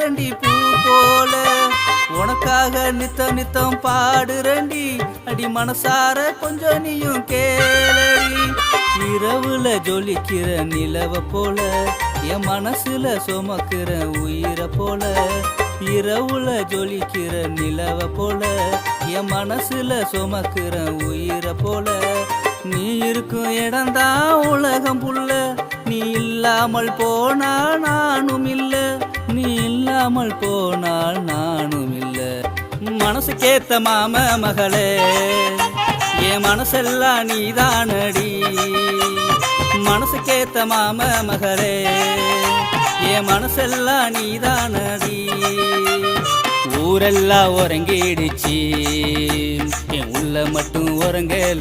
பூக்குறண்டி பூ போல உனக்காக நித்தம் நித்தம் பாடுறண்டி அடி மனசார கொஞ்சம் நீயும் கேளடி இரவுல ஜொலிக்கிற நிலவ போல என் மனசுல சுமக்கிற உயிரை போல இரவுல ஜொலிக்கிற நிலவ போல என் மனசுல சுமக்கிற உயிரை போல நீ இருக்கும் இடம்தான் உலகம் புள்ள நீ இல்லாமல் போனால் நானும் இல்ல நீ இல்லாமல் போனால் நானும் இல்ல மனசுக்கேத்த மாம மகளே என் மனசெல்லாம் நீதானடி மனசுக்கேத்த மாம மகளே என் மனசெல்லாம் நீதானடி ஊரெல்லாம் உறங்கிடுச்சு என் உள்ள மட்டும் உறங்கல